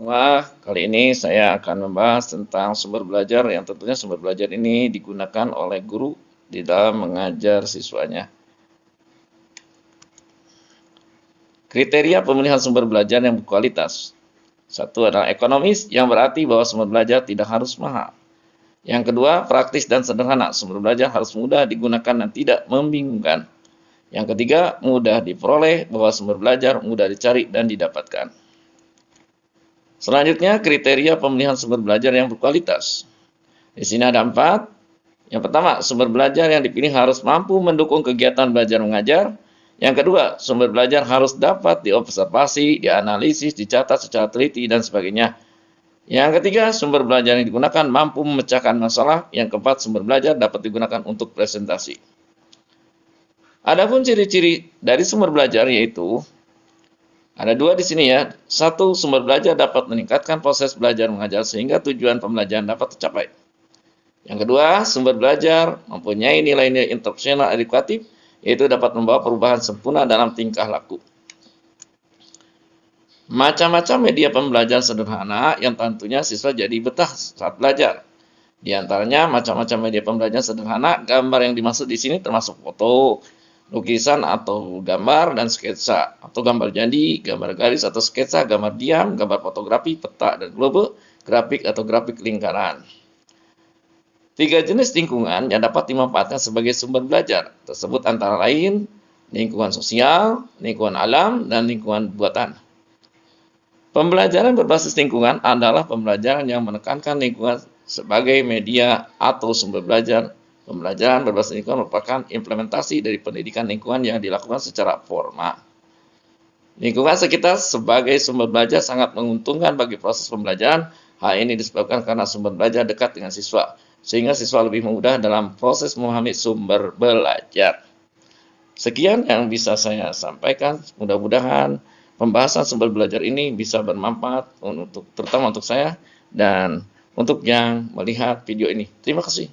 Wah, kali ini saya akan membahas tentang sumber belajar yang tentunya sumber belajar ini digunakan oleh guru di dalam mengajar siswanya. Kriteria pemilihan sumber belajar yang berkualitas. Satu adalah ekonomis, yang berarti bahwa sumber belajar tidak harus mahal. Yang kedua, praktis dan sederhana. Sumber belajar harus mudah digunakan dan tidak membingungkan. Yang ketiga, mudah diperoleh, bahwa sumber belajar mudah dicari dan didapatkan. Selanjutnya, kriteria pemilihan sumber belajar yang berkualitas. Di sini ada 4. Yang pertama, sumber belajar yang dipilih harus mampu mendukung kegiatan belajar mengajar. Yang kedua, sumber belajar harus dapat diobservasi, dianalisis, dicatat secara teliti, dan sebagainya. Yang ketiga, sumber belajar yang digunakan mampu memecahkan masalah. Yang keempat, sumber belajar dapat digunakan untuk presentasi. Adapun ciri-ciri dari sumber belajar yaitu ada 2 di sini ya. 1, sumber belajar dapat meningkatkan proses belajar mengajar sehingga tujuan pembelajaran dapat tercapai. Yang kedua, sumber belajar mempunyai nilai-nilai instruksional edukatif, yaitu dapat membawa perubahan sempurna dalam tingkah laku. Macam-macam media pembelajaran sederhana yang tentunya siswa jadi betah saat belajar. Di antaranya macam-macam media pembelajaran sederhana, gambar yang dimaksud di sini termasuk foto, lukisan atau gambar, dan sketsa, atau gambar jadi, gambar garis atau sketsa, gambar diam, gambar fotografi, peta dan globe, grafik atau grafik lingkaran. 3 jenis lingkungan yang dapat dimanfaatkan sebagai sumber belajar tersebut antara lain lingkungan sosial, lingkungan alam, dan lingkungan buatan. Pembelajaran berbasis lingkungan adalah pembelajaran yang menekankan lingkungan sebagai media atau sumber belajar. Pembelajaran berbasis lingkungan merupakan implementasi dari pendidikan lingkungan yang dilakukan secara formal. Lingkungan sekitar sebagai sumber belajar sangat menguntungkan bagi proses pembelajaran. Hal ini disebabkan karena sumber belajar dekat dengan siswa, sehingga siswa lebih mudah dalam proses memahami sumber belajar. Sekian yang bisa saya sampaikan. Mudah-mudahan pembahasan sumber belajar ini bisa bermanfaat terutama untuk saya dan untuk yang melihat video ini. Terima kasih.